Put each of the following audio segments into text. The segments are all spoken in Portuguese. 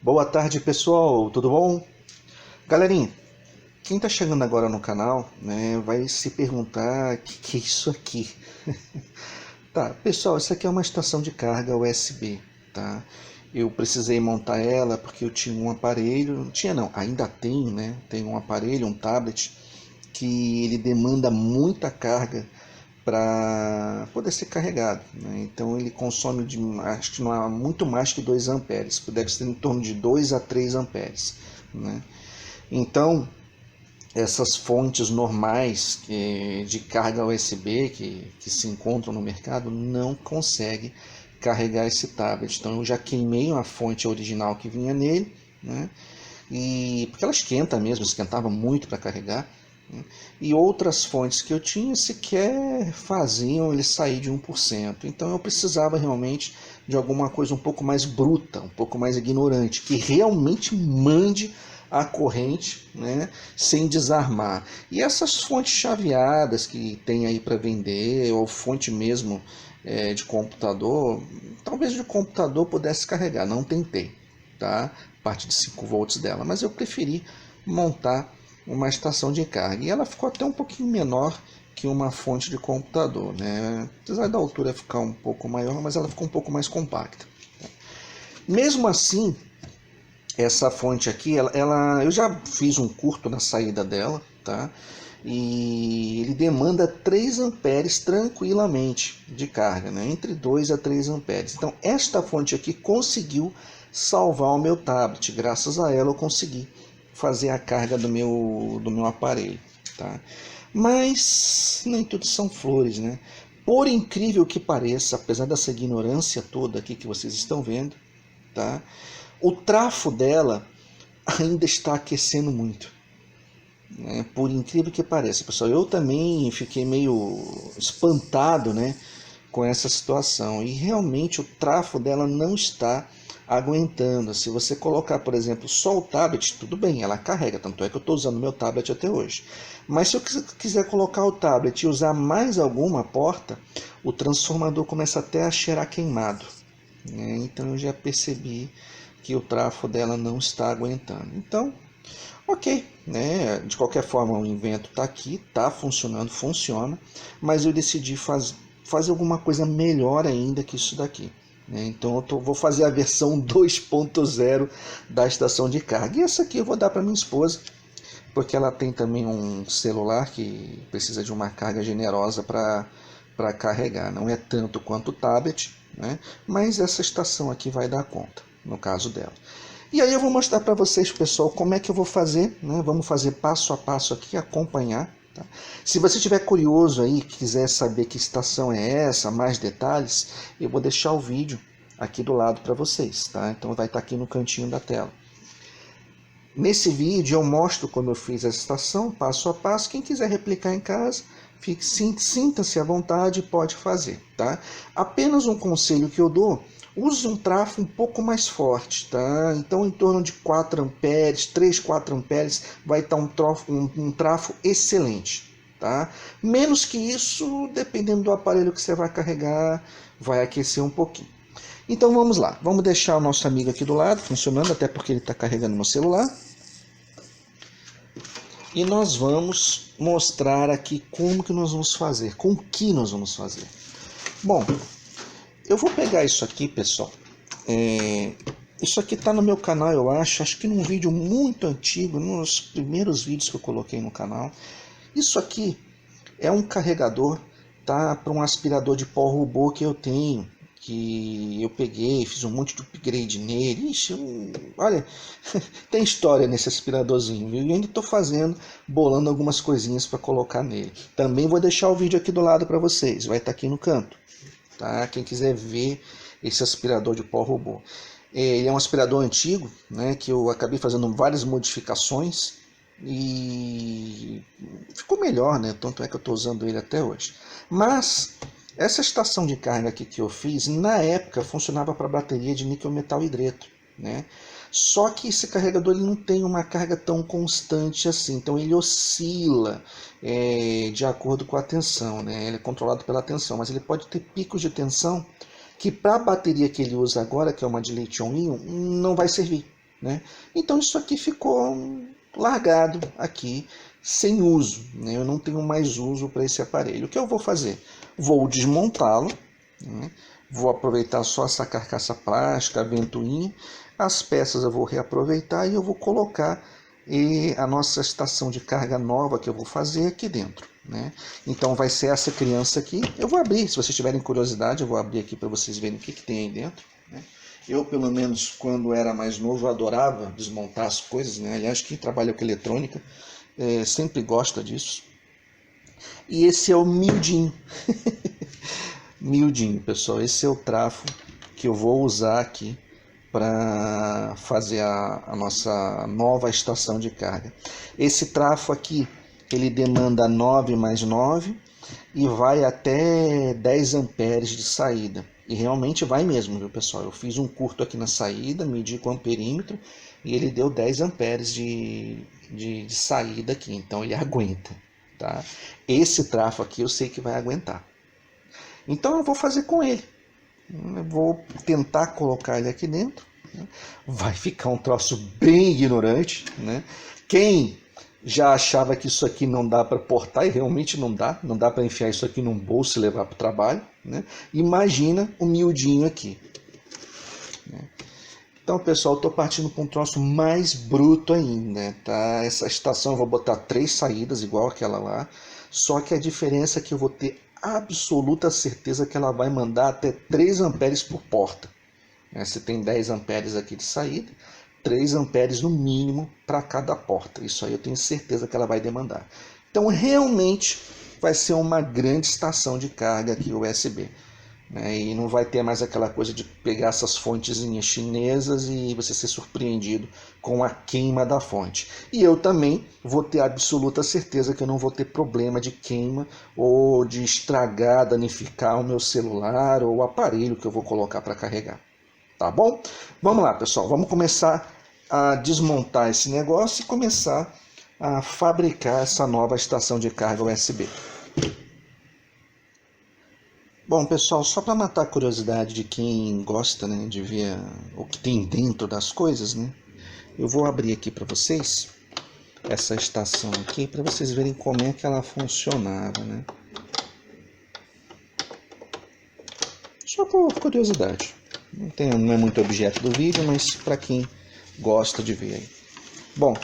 Boa tarde, pessoal, tudo bom? Galerinha, quem está chegando agora no canal, né, vai se perguntar o que é isso aqui. Tá, pessoal, isso aqui é uma estação de carga USB, tá? Eu precisei montar ela porque eu tinha um aparelho, tinha não, ainda tenho, né? Tenho um aparelho, um tablet, que ele demanda muita carga para poder ser carregado, né? Então ele consome acho que não há muito mais que 2 amperes, deve ser em torno de 2 a 3 amperes, né? Então essas fontes normais de carga USB que se encontram no mercado não conseguem carregar esse tablet. Então eu já queimei uma fonte original que vinha nele, né? E porque ela esquenta mesmo, esquentava muito para carregar, né? E outras fontes que eu tinha sequer faziam ele sair de 1%. Então eu precisava realmente de alguma coisa um pouco mais bruta, um pouco mais ignorante, que realmente mande a corrente, né, sem desarmar. E essas fontes chaveadas que tem aí para vender, ou fonte mesmo de computador, talvez de computador pudesse carregar, não tentei, tá? Parte de 5 volts dela, mas eu preferi montar uma estação de carga. E ela ficou até um pouquinho menor que uma fonte de computador, né? Apesar da altura ficar um pouco maior, mas ela ficou um pouco mais compacta. Mesmo assim, essa fonte aqui, eu já fiz um curto na saída dela, tá? E ele demanda 3 amperes tranquilamente de carga, né? Entre 2 a 3 amperes. Então esta fonte aqui conseguiu salvar o meu tablet. Graças a ela eu consegui fazer a carga do meu aparelho, tá? Mas nem tudo são flores, né? Por incrível que pareça, apesar dessa ignorância toda aqui que vocês estão vendo, tá? O trafo dela ainda está aquecendo muito, né? Por incrível que pareça, pessoal, eu também fiquei meio espantado, né, com essa situação. E realmente o trafo dela não está aguentando. Se você colocar, por exemplo, só o tablet, tudo bem, ela carrega, tanto é que eu estou usando meu tablet até hoje. Mas se eu quiser colocar o tablet e usar mais alguma porta, o transformador começa até a cheirar queimado, né? Então eu já percebi que o trafo dela não está aguentando. Então, ok, né? De qualquer forma o invento está aqui, está funcionando, funciona, mas eu decidi fazer alguma coisa melhor ainda que isso daqui, né? Então vou fazer a versão 2.0 da estação de carga. E essa aqui eu vou dar para minha esposa, porque ela tem também um celular que precisa de uma carga generosa para carregar. Não é tanto quanto o tablet, né? Mas essa estação aqui vai dar conta, no caso dela. E aí eu vou mostrar para vocês, pessoal, como é que eu vou fazer, né? Vamos fazer passo a passo aqui, acompanhar. Tá? Se você estiver curioso aí, quiser saber que estação é essa, mais detalhes, eu vou deixar o vídeo aqui do lado para vocês, tá? Então vai estar aqui no cantinho da tela. Nesse vídeo eu mostro como eu fiz a estação, passo a passo. Quem quiser replicar em casa, sinta-se à vontade, pode fazer, tá? Apenas um conselho que eu dou: use um trafo um pouco mais forte, tá? Então em torno de 4 amperes, 3, 4 amperes vai estar um trafo excelente, tá? Menos que isso, dependendo do aparelho que você vai carregar, vai aquecer um pouquinho. Então vamos lá, vamos deixar o nosso amigo aqui do lado funcionando, até porque ele está carregando no celular. E nós vamos mostrar aqui como que nós vamos fazer, com o que nós vamos fazer. Bom, eu vou pegar isso aqui, pessoal. Isso aqui está no meu canal, eu acho que num vídeo muito antigo, nos primeiros vídeos que eu coloquei no canal. Isso aqui é um carregador, tá, para um aspirador de pó robô que eu tenho, que eu peguei, fiz um monte de upgrade nele. Ixi, olha, tem história nesse aspiradorzinho, viu? E ainda estou bolando algumas coisinhas para colocar nele. Também vou deixar o vídeo aqui do lado para vocês, vai estar aqui no canto, tá? Quem quiser ver esse aspirador de pó robô. Ele é um aspirador antigo, né, que eu acabei fazendo várias modificações e ficou melhor, né? Tanto é que eu estou usando ele até hoje. Mas essa estação de carga aqui que eu fiz, na época funcionava para bateria de níquel metal hidreto, né? Só que esse carregador ele não tem uma carga tão constante assim, então ele oscila de acordo com a tensão, né? Ele é controlado pela tensão, mas ele pode ter picos de tensão que para a bateria que ele usa agora, que é uma de lítio-íon, não vai servir, né? Então isso aqui ficou largado aqui, sem uso, né? Eu não tenho mais uso para esse aparelho. O que eu vou fazer? Vou desmontá-lo, né? Vou aproveitar só essa carcaça plástica, a ventoinha, as peças eu vou reaproveitar e eu vou colocar a nossa estação de carga nova que eu vou fazer aqui dentro, né? Então vai ser essa criança aqui. Eu vou abrir, se vocês tiverem curiosidade, eu vou abrir aqui para vocês verem o que tem aí dentro, né? Eu, pelo menos, quando era mais novo, adorava desmontar as coisas, né? Aliás, quem trabalha com eletrônica sempre gosta disso. E esse é o miudinho. Miudinho, pessoal. Esse é o trafo que eu vou usar aqui para fazer a nossa nova estação de carga. Esse trafo aqui, ele demanda 9 mais 9 e vai até 10 amperes de saída. E realmente vai mesmo, viu, pessoal? Eu fiz um curto aqui na saída, medi com o amperímetro e ele deu 10 amperes de saída aqui. Então ele aguenta, tá? Esse trafo aqui eu sei que vai aguentar. Então eu vou fazer com ele. Eu vou tentar colocar ele aqui dentro. Vai ficar um troço bem ignorante, né? Quem já achava que isso aqui não dá para portar, e realmente não dá para enfiar isso aqui num bolso e levar para o trabalho, né? Imagina o miudinho aqui, né? Então, pessoal, estou partindo para um troço mais bruto ainda, tá? Essa estação eu vou botar 3 saídas, igual aquela lá, só que a diferença é que eu vou ter absoluta certeza que ela vai mandar até 3 amperes por porta. Você tem 10 amperes aqui de saída, 3 amperes no mínimo para cada porta. Isso aí eu tenho certeza que ela vai demandar. Então realmente vai ser uma grande estação de carga aqui USB, né? E não vai ter mais aquela coisa de pegar essas fontezinhas chinesas e você ser surpreendido com a queima da fonte. E eu também vou ter absoluta certeza que eu não vou ter problema de queima ou de estragar, danificar o meu celular ou o aparelho que eu vou colocar para carregar. Tá bom? Vamos lá, pessoal. Vamos começar a desmontar esse negócio e começar a fabricar essa nova estação de carga USB. Bom, pessoal, só para matar a curiosidade de quem gosta, né, de ver o que tem dentro das coisas, né, eu vou abrir aqui para vocês essa estação aqui para vocês verem como é que ela funcionava, né? Só por curiosidade. Não é muito objeto do vídeo, mas para quem gosta de ver aí. Bom,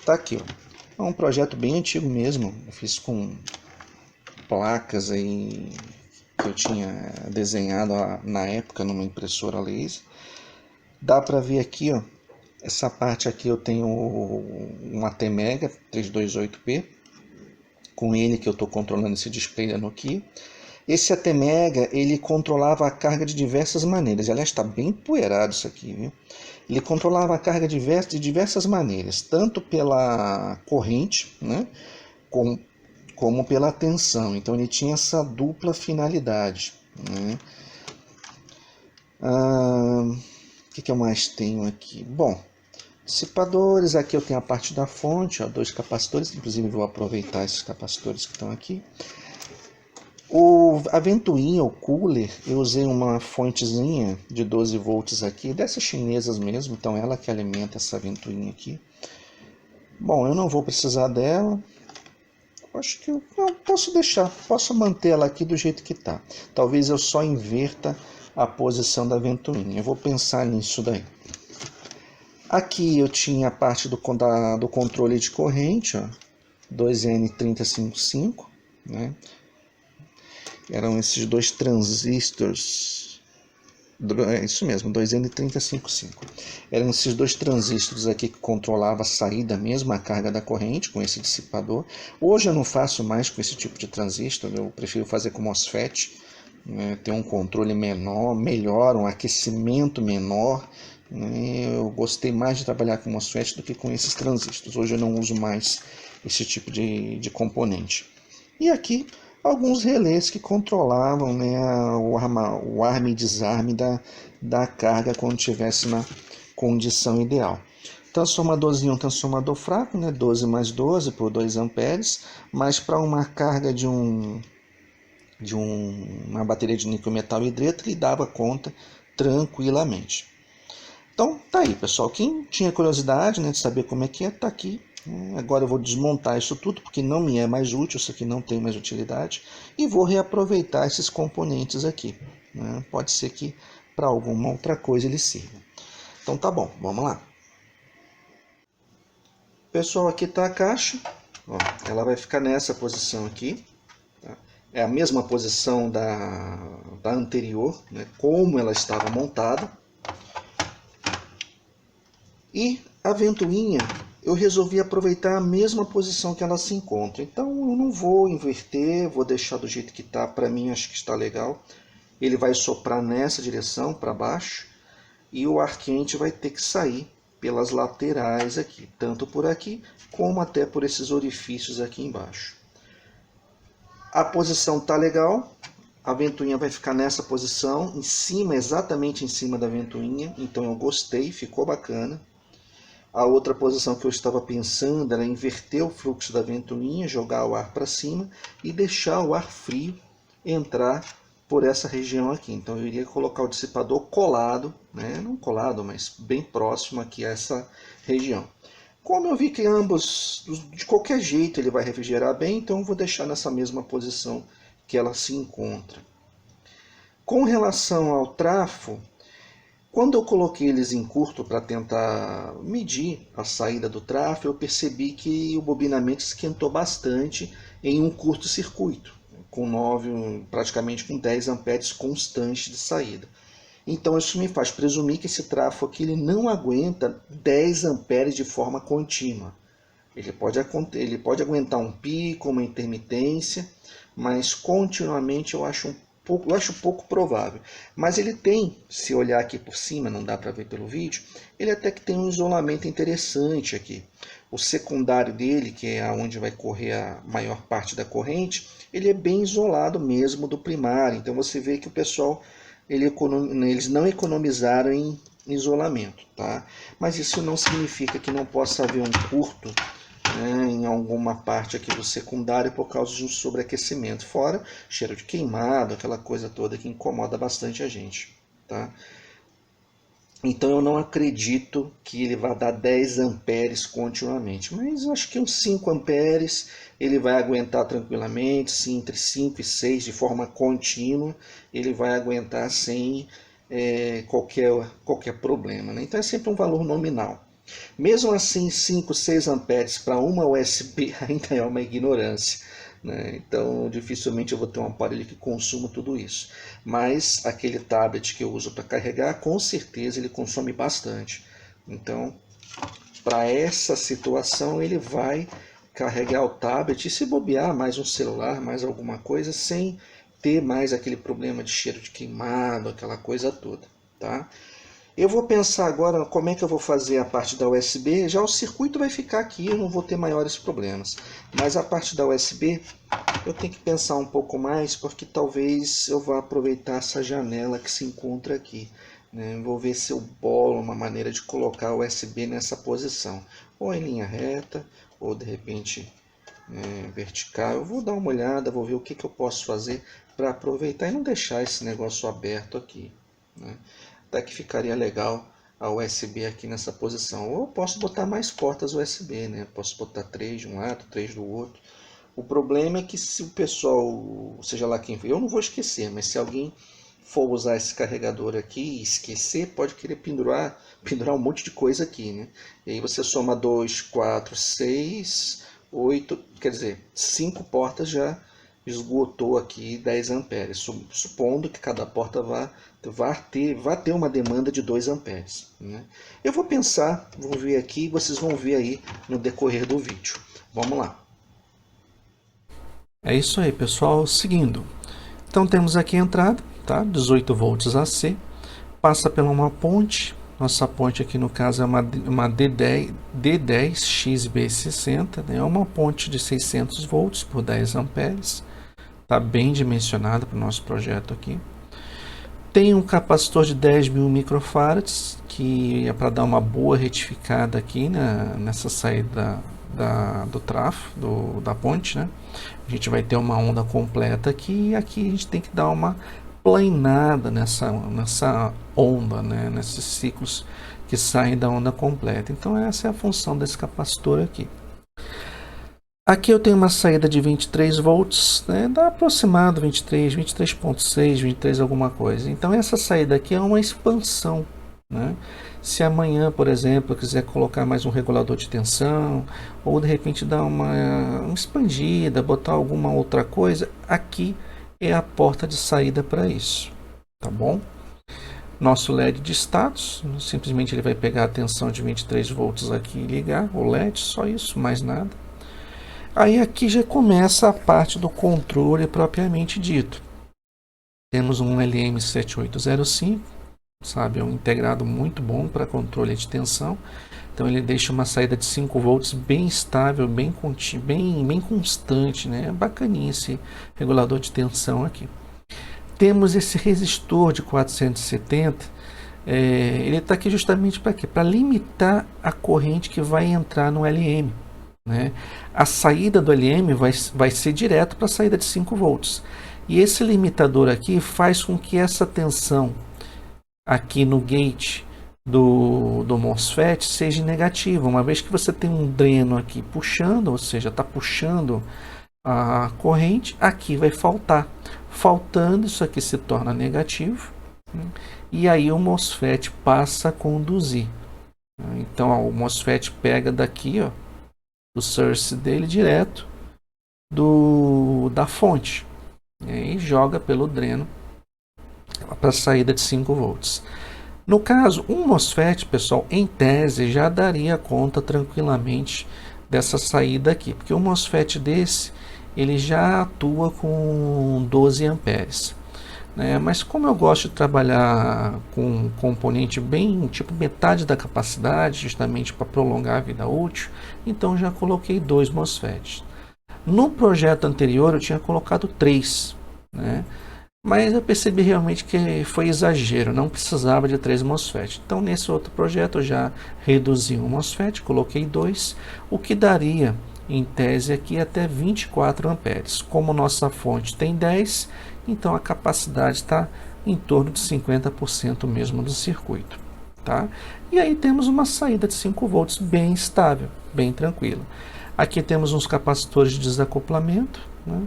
tá aqui, ó. É um projeto bem antigo mesmo. Eu fiz com placas aí que eu tinha desenhado na época numa impressora laser. Dá para ver aqui, ó. Essa parte aqui eu tenho um ATmega 328P. Com ele que eu estou controlando esse display da Nokia. Esse ATmega, ele controlava a carga de diversas maneiras. Aliás, está bem empoeirado isso aqui, viu? Ele controlava a carga de diversas maneiras, tanto pela corrente, né, como pela tensão. Então ele tinha essa dupla finalidade, né? O que eu mais tenho aqui? Bom, dissipadores, aqui eu tenho a parte da fonte, ó, 2 capacitores, inclusive vou aproveitar esses capacitores que estão aqui. A ventoinha, o cooler, eu usei uma fontezinha de 12 volts aqui, dessas chinesas mesmo, então ela que alimenta essa ventoinha aqui. Bom, eu não vou precisar dela, acho que eu posso deixar, posso manter ela aqui do jeito que está. Talvez eu só inverta a posição da ventoinha, eu vou pensar nisso daí. Aqui eu tinha a parte do controle de corrente, ó, 2N3055, né? Eram esses 2 transistores, isso mesmo, 2N3055. Eram esses 2 transistores aqui que controlavam a saída mesmo, a carga da corrente com esse dissipador. Hoje eu não faço mais com esse tipo de transistor, eu prefiro fazer com MOSFET, né? Ter um controle melhor, um aquecimento menor. Eu gostei mais de trabalhar com MOSFET do que com esses transistores. Hoje eu não uso mais esse tipo de componente. E aqui alguns relés que controlavam, né, o arme e desarme da carga quando estivesse na condição ideal. Transformadorzinho, um transformador fraco, né, 12 mais 12 por 2 amperes, mas para uma carga de uma bateria de níquel metal hidreto ele dava conta tranquilamente. Então tá aí, pessoal. Quem tinha curiosidade, né, de saber como é que é, tá aqui. Agora eu vou desmontar isso tudo porque não me é mais útil, isso aqui não tem mais utilidade, e vou reaproveitar esses componentes aqui, né? Pode ser que para alguma outra coisa eles sirvam. Então tá bom, vamos lá. Pessoal, aqui está a caixa. Ó, ela vai ficar nessa posição aqui. Tá? É a mesma posição da anterior, né? Como ela estava montada. E a ventoinha, eu resolvi aproveitar a mesma posição que ela se encontra. Então eu não vou inverter, vou deixar do jeito que está. Para mim acho que está legal. Ele vai soprar nessa direção, para baixo. E o ar quente vai ter que sair pelas laterais aqui. Tanto por aqui, como até por esses orifícios aqui embaixo. A posição está legal. A ventoinha vai ficar nessa posição, em cima, exatamente em cima da ventoinha. Então eu gostei, ficou bacana. A outra posição que eu estava pensando era inverter o fluxo da ventoinha, jogar o ar para cima e deixar o ar frio entrar por essa região aqui. Então eu iria colocar o dissipador colado, né? Não colado, mas bem próximo aqui a essa região. Como eu vi que ambos, de qualquer jeito, ele vai refrigerar bem, então eu vou deixar nessa mesma posição que ela se encontra. Com relação ao trafo, quando eu coloquei eles em curto para tentar medir a saída do trafo, eu percebi que o bobinamento esquentou bastante em um curto-circuito, com 9, praticamente com 10 amperes constantes de saída. Então isso me faz presumir que esse trafo aqui ele não aguenta 10 amperes de forma contínua. Ele pode aguentar um pico, uma intermitência, mas continuamente eu acho pouco provável. Mas ele tem, se olhar aqui por cima, não dá para ver pelo vídeo, ele até que tem um isolamento interessante aqui. O secundário dele, que é onde vai correr a maior parte da corrente, ele é bem isolado mesmo do primário. Então você vê que o pessoal, eles não economizaram em isolamento, tá? Mas isso não significa que não possa haver um curto, né, em alguma parte aqui do secundário por causa de um sobreaquecimento, fora cheiro de queimado, aquela coisa toda que incomoda bastante a gente, tá? Então eu não acredito que ele vai dar 10 amperes continuamente, mas eu acho que uns 5 amperes ele vai aguentar tranquilamente, sim, entre 5 e 6 de forma contínua, ele vai aguentar sem qualquer problema, né? Então é sempre um valor nominal. Mesmo assim, 5, 6 amperes para uma USB ainda é uma ignorância, né? Então dificilmente eu vou ter um aparelho que consuma tudo isso. Mas aquele tablet que eu uso para carregar, com certeza ele consome bastante. Então, para essa situação, ele vai carregar o tablet e se bobear mais um celular, mais alguma coisa, sem ter mais aquele problema de cheiro de queimado, aquela coisa toda, tá? Eu vou pensar agora como é que eu vou fazer a parte da USB. Já o circuito vai ficar aqui, eu não vou ter maiores problemas. Mas a parte da USB, eu tenho que pensar um pouco mais, porque talvez eu vá aproveitar essa janela que se encontra aqui, né? Vou ver se eu bolo uma maneira de colocar o USB nessa posição. Ou em linha reta, ou de repente vertical. Eu vou dar uma olhada, vou ver o que eu posso fazer para aproveitar e não deixar esse negócio aberto aqui, né? Até que ficaria legal a USB aqui nessa posição. Ou eu posso botar mais portas USB, né? Posso botar 3 de um lado, 3 do outro. O problema é que se o pessoal, seja lá quem for, eu não vou esquecer, mas se alguém for usar esse carregador aqui e esquecer, pode querer pendurar um monte de coisa aqui, né? E aí você soma 2, 4, 6, 8, quer dizer, 5 portas já esgotou aqui 10 amperes, supondo que cada porta vá ter uma demanda de 2 amperes, né? Eu vou pensar, vou ver aqui, vocês vão ver aí no decorrer do vídeo. Vamos lá. É isso aí, pessoal, seguindo. Então temos aqui a entrada, tá? 18 volts AC, passa pela uma ponte. Nossa ponte aqui no caso é uma D10 XB60, né? É uma ponte de 600 volts por 10 amperes. Está bem dimensionado para o nosso projeto aqui. Tem um capacitor de 10.000 microfarads, que é para dar uma boa retificada aqui, né, nessa saída do trafo, da ponte, né? A gente vai ter uma onda completa aqui, e aqui a gente tem que dar uma planada nessa onda, né, nesses ciclos que saem da onda completa. Então essa é a função desse capacitor aqui. Aqui eu tenho uma saída de 23 volts, né? Dá aproximado 23, 23.6, 23 alguma coisa. Então essa saída aqui é uma expansão, né? Se amanhã, por exemplo, eu quiser colocar mais um regulador de tensão, ou de repente dar uma expandida, botar alguma outra coisa, aqui é a porta de saída para isso, tá bom? Nosso LED de status, simplesmente ele vai pegar a tensão de 23 volts aqui e ligar o LED, só isso, mais nada. Aí aqui já começa a parte do controle propriamente dito. Temos um LM7805, sabe, é um integrado muito bom para controle de tensão. Então ele deixa uma saída de 5 volts bem estável, bem constante, né? Bacaninha esse regulador de tensão aqui. Temos esse resistor de 470, ele está aqui justamente para quê? Para limitar a corrente que vai entrar no LM. Né? A saída do LM vai ser direto para a saída de 5 volts. E esse limitador aqui faz com que essa tensão aqui no gate do MOSFET seja negativa. Uma vez que você tem um dreno aqui puxando, ou seja, está puxando a corrente, aqui vai faltar. Faltando, isso aqui se torna negativo, né? E aí o MOSFET passa a conduzir. Então ó, o MOSFET pega daqui, ó, do source dele direto da fonte, e joga pelo dreno para a saída de 5 volts. No caso, um MOSFET, pessoal, em tese já daria conta tranquilamente dessa saída aqui, porque um MOSFET desse ele já atua com 12 amperes, né? Mas como eu gosto de trabalhar com um componente bem tipo metade da capacidade, justamente para prolongar a vida útil, então já coloquei 2 MOSFETs. No projeto anterior eu tinha colocado 3, né? Mas eu percebi realmente que foi exagero, não precisava de 3 MOSFET. Então nesse outro projeto eu já reduzi um MOSFET, coloquei 2, o que daria em tese aqui até 24 amperes. Como nossa fonte tem 10, então a capacidade está em torno de 50% mesmo do circuito, tá? E aí temos uma saída de 5 volts bem estável, bem tranquila. Aqui temos uns capacitores de desacoplamento, né?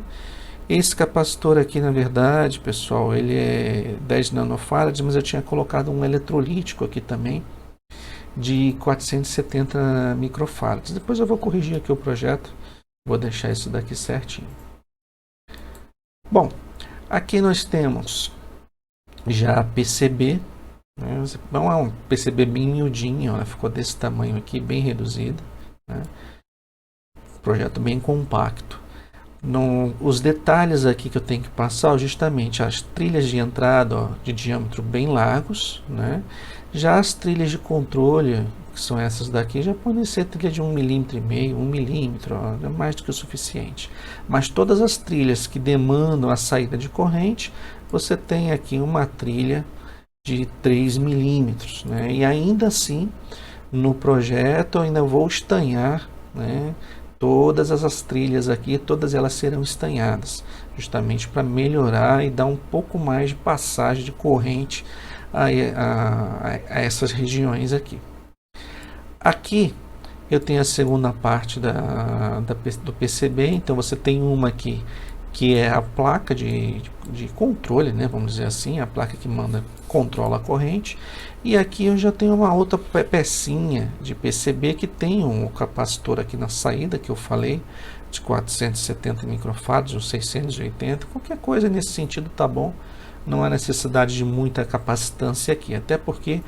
Esse capacitor aqui, na verdade, pessoal, ele é 10 nanofarads, mas eu tinha colocado um eletrolítico aqui também, de 470 microfarads. Depois eu vou corrigir aqui o projeto, vou deixar isso daqui certinho. Bom, aqui nós temos já a PCB, né? É um PCB bem miudinho, ela ficou desse tamanho aqui, bem reduzida, né? Projeto bem compacto. Os detalhes aqui que eu tenho que passar, justamente as trilhas de entrada, ó, de diâmetro bem largos, né? Já as trilhas de controle, que são essas daqui, já podem ser trilha de 1,5 mm, 1 milímetro, ó, é mais do que o suficiente. Mas todas as trilhas que demandam a saída de corrente, você tem aqui uma trilha de 3 milímetros, né? E ainda assim, no projeto, eu ainda vou estanhar, né? Todas as trilhas aqui, todas elas serão estanhadas, justamente para melhorar e dar um pouco mais de passagem de corrente a essas regiões aqui. Aqui eu tenho a segunda parte do PCB, então você tem uma aqui que é a placa de controle, né, vamos dizer assim, a placa que controla a corrente. E aqui eu já tenho uma outra pecinha de PCB que tem um capacitor aqui na saída que eu falei, de 470 microfarads ou 680, qualquer coisa nesse sentido tá bom. Não há necessidade de muita capacitância aqui, até porque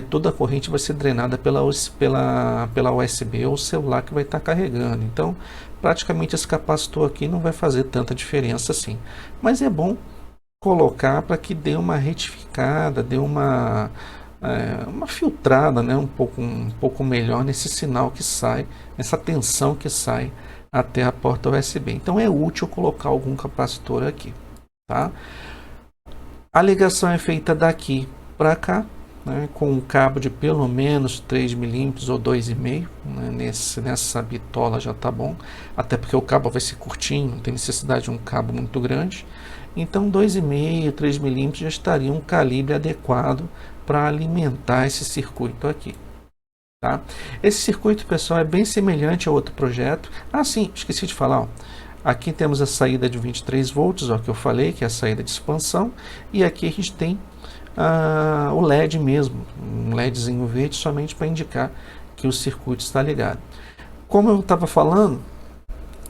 toda a corrente vai ser drenada pela USB ou celular que vai estar carregando. Então praticamente esse capacitor aqui não vai fazer tanta diferença assim, mas é bom colocar para que dê uma retificada, dê uma filtrada, né, um pouco melhor nesse sinal que sai, nessa tensão que sai até a porta USB. Então é útil colocar algum capacitor aqui, tá? A ligação é feita daqui para cá, né, com um cabo de pelo menos 3 milímetros ou 2,5, né, nessa bitola já tá bom, até porque o cabo vai ser curtinho, não tem necessidade de um cabo muito grande. Então 2,5, 3 milímetros já estaria um calibre adequado para alimentar esse circuito aqui. Tá? Esse circuito, pessoal, é bem semelhante a outro projeto. Ah, sim, esqueci de falar. Ó. Aqui temos a saída de 23 volts, ó, que eu falei, que é a saída de expansão. E aqui a gente tem o LED mesmo, um LEDzinho verde somente para indicar que o circuito está ligado. Como eu estava falando,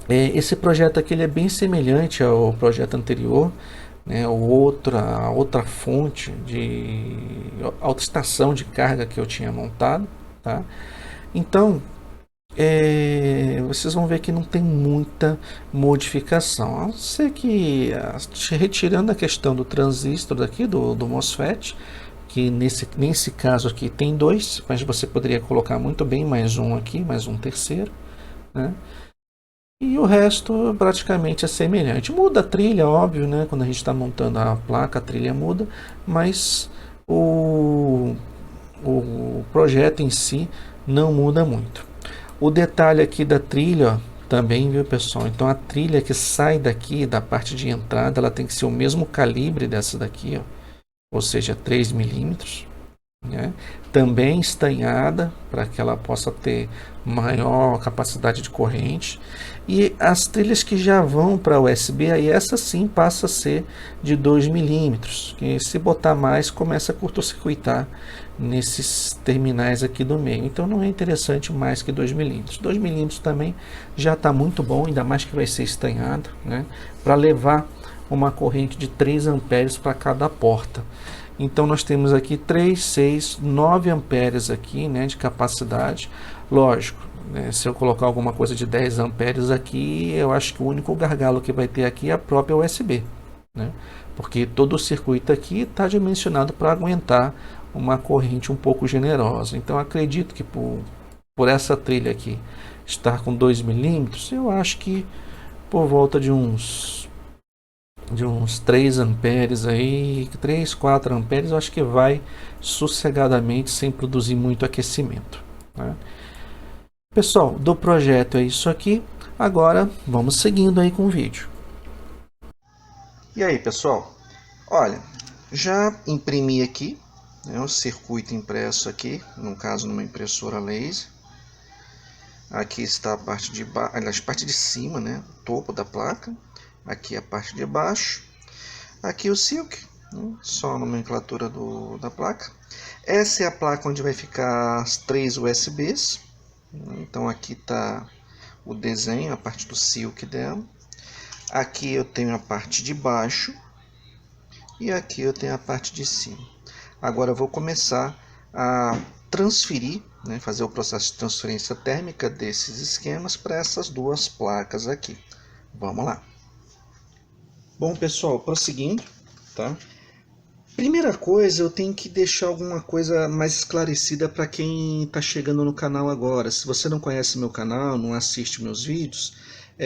esse projeto aqui ele é bem semelhante ao projeto anterior, né, outra fonte de autoestação de carga que eu tinha montado. Tá? Então, vocês vão ver que não tem muita modificação, a não ser que retirando a questão do transistor daqui, do MOSFET, que nesse caso aqui tem dois, mas você poderia colocar muito bem mais um aqui, mais um terceiro, né? E o resto praticamente é semelhante. Muda a trilha, óbvio, né? Quando a gente está montando a placa, a trilha muda, mas o projeto em si não muda muito. O detalhe aqui da trilha, ó, também, viu, pessoal? Então a trilha que sai daqui, da parte de entrada, ela tem que ser o mesmo calibre dessa daqui, ó, ou seja, 3 milímetros. Né? Também estanhada para que ela possa ter maior capacidade de corrente, e as trilhas que já vão para USB, aí essa sim passa a ser de 2 milímetros, que se botar mais começa a curto-circuitar nesses terminais aqui do meio, então não é interessante mais que 2 milímetros. 2 milímetros também já está muito bom, ainda mais que vai ser estanhado, né? Para levar uma corrente de 3 amperes para cada porta. Então nós temos aqui 3, 6, 9 amperes aqui, né, de capacidade. Lógico, né, se eu colocar alguma coisa de 10 amperes aqui, eu acho que o único gargalo que vai ter aqui é a própria USB, né? Porque todo o circuito aqui está dimensionado para aguentar uma corrente um pouco generosa. Então acredito que por essa trilha aqui estar com 2 milímetros, eu acho que por volta de uns 3 amperes aí, 3, 4 amperes, eu acho que vai sossegadamente sem produzir muito aquecimento, né? Pessoal, do projeto é isso aqui. Agora vamos seguindo aí com o vídeo. E aí, pessoal? Olha, já imprimi aqui, né, o circuito impresso aqui, no caso numa impressora laser. Aqui está a parte de baixo, aliás, a parte de cima, né, o topo da placa. Aqui a parte de baixo. Aqui o Silk, né, só a nomenclatura da placa. Essa é a placa onde vai ficar as 3 USBs. Então aqui está o desenho, a parte do Silk dela. Aqui eu tenho a parte de baixo. E aqui eu tenho a parte de cima. Agora eu vou começar a transferir, né, fazer o processo de transferência térmica desses esquemas para essas duas placas aqui. Vamos lá. Bom, pessoal, prosseguindo, tá? Primeira coisa, eu tenho que deixar alguma coisa mais esclarecida para quem está chegando no canal agora. Se você não conhece meu canal, não assiste meus vídeos,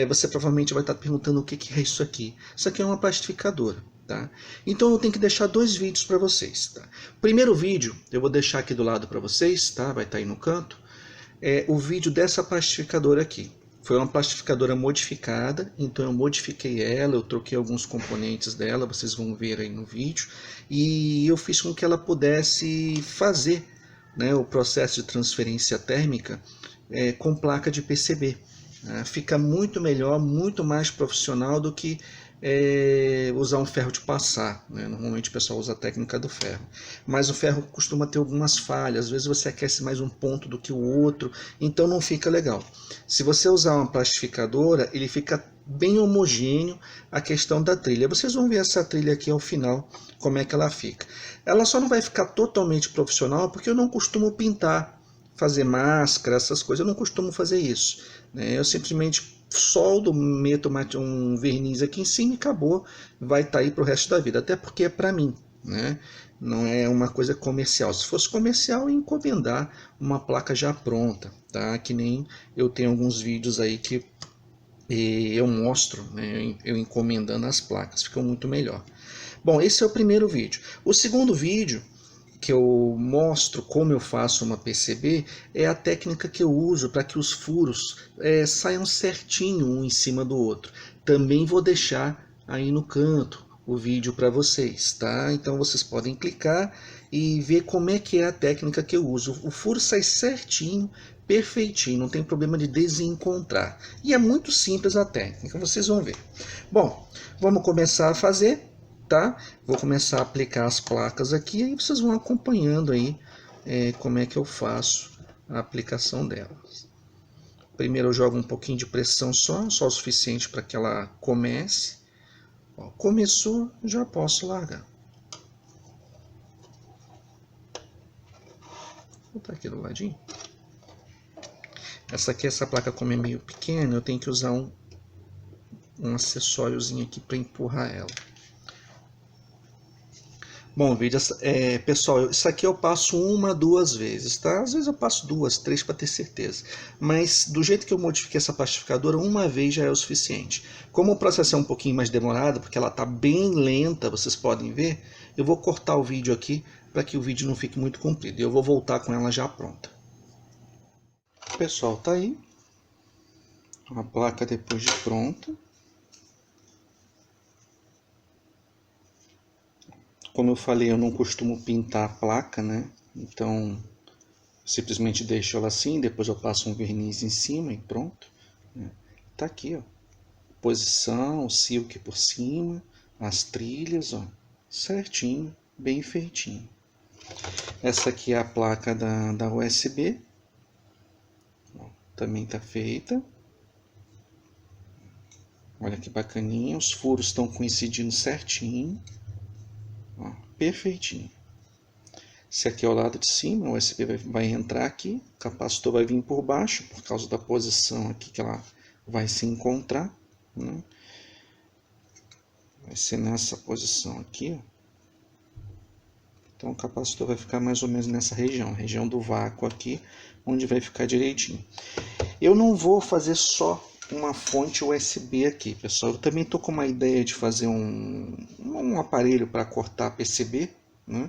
você provavelmente vai estar perguntando o que é isso aqui. Isso aqui é uma plastificadora, tá? Então eu tenho que deixar 2 vídeos para vocês, tá? O primeiro vídeo eu vou deixar aqui do lado para vocês, tá? Vai estar aí no canto. É o vídeo dessa plastificadora aqui. Foi uma plastificadora modificada, então eu modifiquei ela, eu troquei alguns componentes dela, vocês vão ver aí no vídeo, e eu fiz com que ela pudesse fazer, né, o processo de transferência térmica com placa de PCB. Fica muito melhor, muito mais profissional do que usar um ferro de passar, né? Normalmente o pessoal usa a técnica do ferro, mas o ferro costuma ter algumas falhas, às vezes você aquece mais um ponto do que o outro, então não fica legal. Se você usar uma plastificadora, ele fica bem homogêneo a questão da trilha. Vocês vão ver essa trilha aqui ao final, como é que ela fica. Ela só não vai ficar totalmente profissional, porque eu não costumo pintar, fazer máscara, essas coisas, eu não costumo fazer isso, né? Eu simplesmente soldo, meto um verniz aqui em cima e acabou, vai estar aí para o resto da vida, até porque é para mim, né? Não é uma coisa comercial. Se fosse comercial, eu ia encomendar uma placa já pronta, tá? Que nem eu tenho alguns vídeos aí que eu mostro, né, eu encomendando as placas, fica muito melhor. Bom, esse é o primeiro vídeo. O segundo vídeo que eu mostro como eu faço uma PCB é a técnica que eu uso para que os furos saiam certinho um em cima do outro. Também vou deixar aí no canto o vídeo para vocês, tá? Então vocês podem clicar e ver como é que é a técnica que eu uso. O furo sai certinho, perfeitinho, não tem problema de desencontrar. E é muito simples a técnica, vocês vão ver. Bom, vamos começar a fazer, tá? Vou começar a aplicar as placas aqui e vocês vão acompanhando aí como é que eu faço a aplicação delas. Primeiro eu jogo um pouquinho de pressão só o suficiente para que ela comece. Ó, começou, já posso largar. Vou botar aqui do ladinho. Essa placa, como é meio pequena, eu tenho que usar um acessóriozinho aqui para empurrar ela. Bom, pessoal, isso aqui eu passo 1, 2 vezes, tá? Às vezes eu passo 2, 3 para ter certeza. Mas do jeito que eu modifiquei essa plastificadora, 1 vez já é o suficiente. Como o processo é um pouquinho mais demorado, porque ela está bem lenta, vocês podem ver, eu vou cortar o vídeo aqui para que o vídeo não fique muito comprido. Eu vou voltar com ela já pronta. Pessoal, tá aí a placa depois de pronta. Como eu falei, eu não costumo pintar a placa, né? Então, simplesmente deixo ela assim, depois eu passo um verniz em cima e pronto. Tá aqui, ó. Posição, o silk por cima, as trilhas, ó. Certinho, bem feitinho. Essa aqui é a placa da USB. Ó, também tá feita. Olha que bacaninha, os furos estão coincidindo certinho. Ó, perfeitinho. Esse aqui é o lado de cima, o USB vai entrar aqui, o capacitor vai vir por baixo, por causa da posição aqui que ela vai se encontrar, né? Vai ser nessa posição aqui, ó. Então o capacitor vai ficar mais ou menos nessa região do vácuo aqui, onde vai ficar direitinho. Eu não vou fazer só uma fonte USB aqui, pessoal. Eu também estou com uma ideia de fazer um aparelho para cortar PCB, né?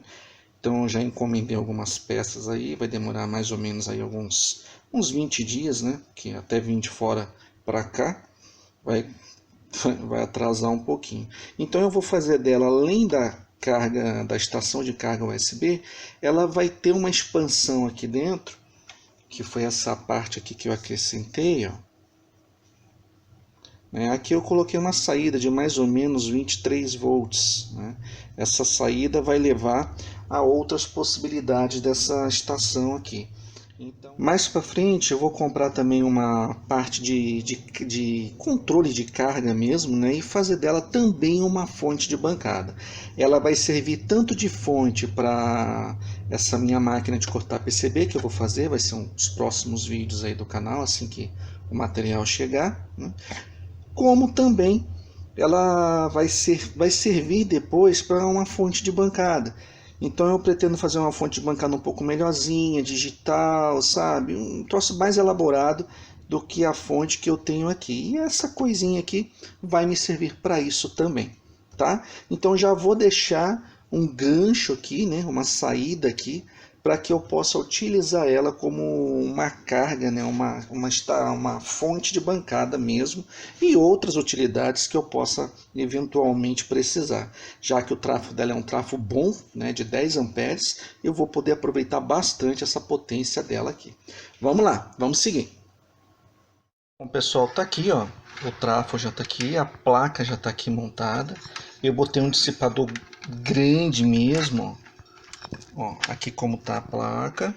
Então eu já encomendei algumas peças aí, vai demorar mais ou menos aí uns 20 dias, né? Que até 20 fora para cá vai atrasar um pouquinho. Então eu vou fazer dela, além da estação de carga USB, ela vai ter uma expansão aqui dentro, que foi essa parte aqui que eu acrescentei, ó. Aqui eu coloquei uma saída de mais ou menos 23 volts. Né? Essa saída vai levar a outras possibilidades dessa estação aqui. Então, mais para frente eu vou comprar também uma parte de controle de carga mesmo, né? E fazer dela também uma fonte de bancada. Ela vai servir tanto de fonte para essa minha máquina de cortar PCB que eu vou fazer, vai ser um dos próximos vídeos aí do canal, assim que o material chegar, né? Como também ela vai servir depois para uma fonte de bancada. Então eu pretendo fazer uma fonte de bancada um pouco melhorzinha, digital, sabe? Um troço mais elaborado do que a fonte que eu tenho aqui. E essa coisinha aqui vai me servir para isso também, tá? Então já vou deixar um gancho aqui, né? Uma saída aqui, para que eu possa utilizar ela como uma carga, né? uma fonte de bancada mesmo, e outras utilidades que eu possa eventualmente precisar. Já que o trafo dela é um trafo bom, né? De 10 amperes, eu vou poder aproveitar bastante essa potência dela aqui. Vamos lá, vamos seguir. Bom, pessoal, tá aqui, ó. O trafo já tá aqui, a placa já tá aqui montada. Eu botei um dissipador grande mesmo, ó. Ó, aqui como tá a placa,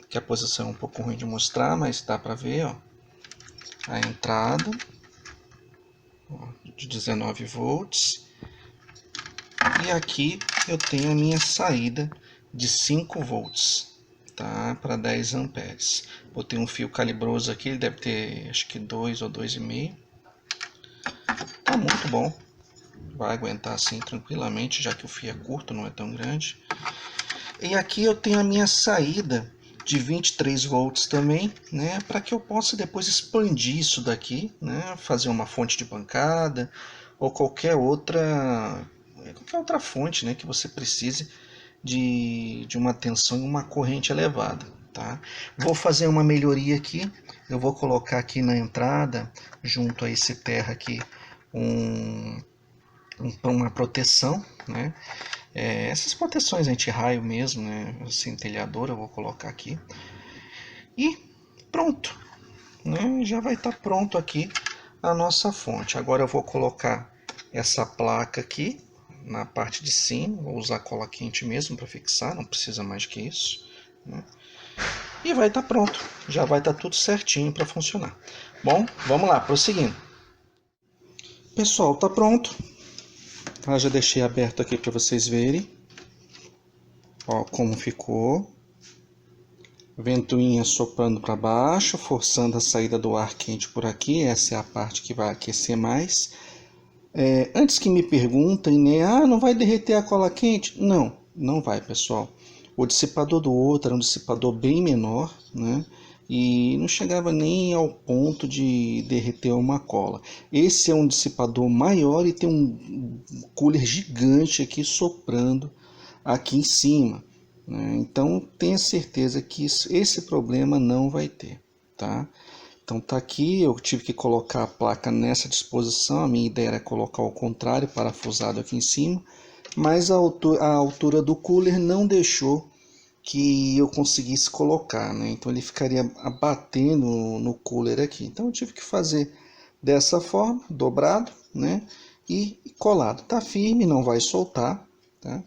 que a posição é um pouco ruim de mostrar, mas dá para ver, ó, a entrada, ó, de 19 volts, e aqui eu tenho a minha saída de 5 volts, tá, para 10 amperes. Botei um fio calibroso aqui, ele deve ter acho que 2 ou 2,5, tá muito bom. Vai aguentar assim tranquilamente, já que o fio é curto, não é tão grande. E aqui eu tenho a minha saída de 23 volts também, né, para que eu possa depois expandir isso daqui, né, fazer uma fonte de bancada ou qualquer outra fonte, né, que você precise de uma tensão e uma corrente elevada, tá? Vou fazer uma melhoria aqui, eu vou colocar aqui na entrada, junto a esse terra aqui, para uma proteção, né? Essas proteções anti-raio mesmo, né? Centelhador eu vou colocar aqui. E pronto, né? Já vai estar pronto aqui a nossa fonte. Agora eu vou colocar essa placa aqui na parte de cima. Vou usar cola quente mesmo para fixar, não precisa mais que isso, né? E vai estar pronto, já vai estar tudo certinho para funcionar. Bom, vamos lá, prosseguindo. Pessoal, tá pronto. Já deixei aberto aqui para vocês verem. Ó, como ficou. Ventoinha soprando para baixo, forçando a saída do ar quente por aqui. Essa é a parte que vai aquecer mais. Antes que me perguntem, né? Ah, não vai derreter a cola quente? Não, não vai, pessoal. O dissipador do outro era um dissipador bem menor, né? E não chegava nem ao ponto de derreter uma cola. Esse é um dissipador maior e tem um cooler gigante aqui soprando aqui em cima, né? Então tenha certeza que esse problema não vai ter, tá? Então tá aqui, eu tive que colocar a placa nessa disposição, a minha ideia era colocar ao contrário, parafusado aqui em cima, mas a altura do cooler não deixou que eu conseguisse colocar, né? Então ele ficaria batendo no cooler aqui. Então eu tive que fazer dessa forma, dobrado, né? E colado. Tá firme, não vai soltar, tá?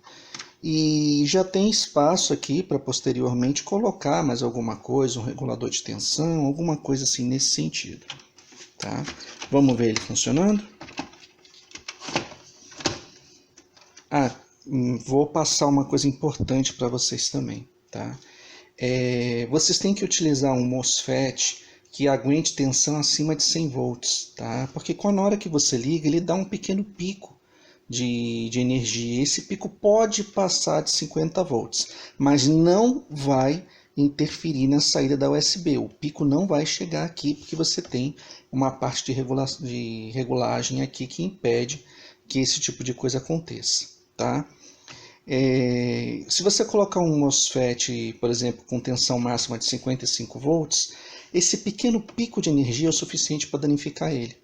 E já tem espaço aqui para posteriormente colocar mais alguma coisa, um regulador de tensão, alguma coisa assim nesse sentido, tá? Vamos ver ele funcionando? Vou passar uma coisa importante para vocês também, tá? Vocês têm que utilizar um MOSFET que aguente tensão acima de 100 volts, tá? Porque na hora que você liga, ele dá um pequeno pico de energia. Esse pico pode passar de 50 volts, mas não vai interferir na saída da USB. O pico não vai chegar aqui, porque você tem uma parte de regulagem aqui que impede que esse tipo de coisa aconteça, tá? Se você colocar um MOSFET, por exemplo, com tensão máxima de 55 volts, esse pequeno pico de energia é o suficiente para danificar ele,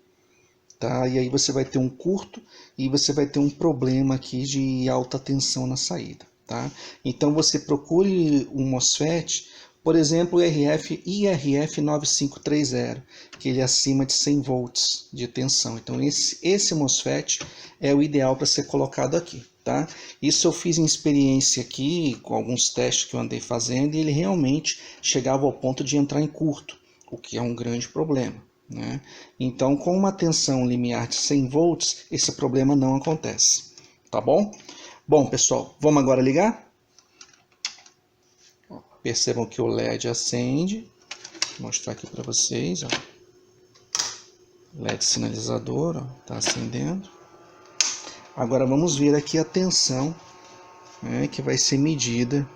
tá? E aí você vai ter um curto e você vai ter um problema aqui de alta tensão na saída, tá? Então você procure um MOSFET, por exemplo, o IRF 9530, que ele é acima de 100 volts de tensão. Então esse MOSFET é o ideal para ser colocado aqui, tá? Isso eu fiz em experiência aqui, com alguns testes que eu andei fazendo, e ele realmente chegava ao ponto de entrar em curto, o que é um grande problema, né? Então, com uma tensão limiar de 100 volts, esse problema não acontece, tá bom? Bom, pessoal, vamos agora ligar? Percebam que o LED acende. Vou mostrar aqui para vocês, ó. LED sinalizador, está acendendo. Agora vamos ver aqui a tensão, né, que vai ser medida.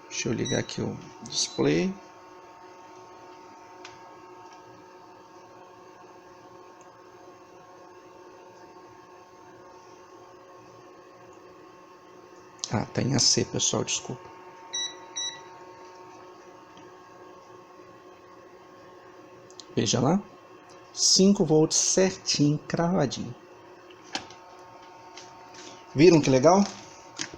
Deixa eu ligar aqui o display. Tá em AC, pessoal, desculpa. Veja lá. 5 volts certinho, cravadinho. Viram que legal?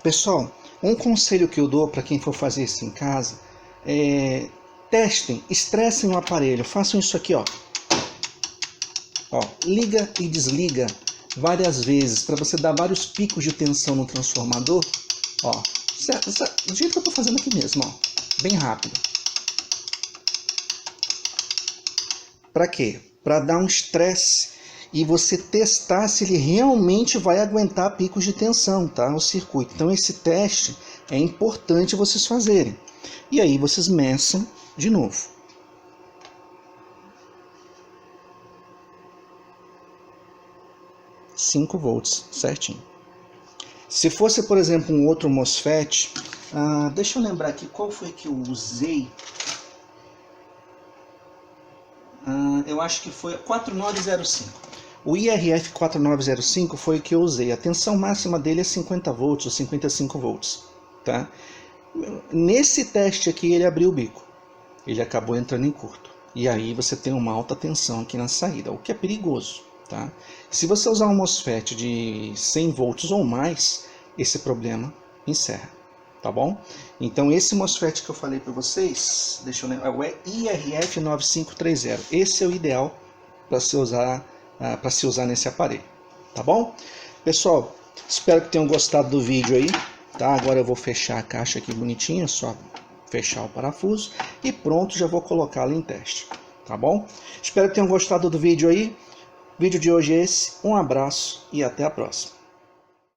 Pessoal, um conselho que eu dou para quem for fazer isso em casa é testem, estressem o aparelho, façam isso aqui, ó. Ó, liga e desliga várias vezes para você dar vários picos de tensão no transformador. Ó, do jeito que eu tô fazendo aqui mesmo, ó, bem rápido. Para quê? Para dar um estresse e você testar se ele realmente vai aguentar picos de tensão, tá? O circuito. Então esse teste é importante vocês fazerem. E aí vocês meçam de novo. (5 volts, certinho. Se fosse, por exemplo, um outro MOSFET, deixa eu lembrar aqui qual foi que eu usei. Eu acho que foi 4905. O IRF 4905 foi o que eu usei. A tensão máxima dele é 50 volts ou 55 volts, tá? Nesse teste aqui ele abriu o bico. Ele acabou entrando em curto. E aí você tem uma alta tensão aqui na saída, o que é perigoso, tá? Se você usar um MOSFET de 100 volts ou mais, esse problema encerra, tá bom? Então esse MOSFET que eu falei para vocês, deixa eu lembrar, é o IRF9530. Esse é o ideal para se usar nesse aparelho, tá bom? Pessoal, espero que tenham gostado do vídeo aí, tá? Agora eu vou fechar a caixa aqui bonitinha, só fechar o parafuso e pronto, já vou colocá-la em teste, tá bom? Espero que tenham gostado do vídeo aí. O vídeo de hoje é esse, um abraço e até a próxima.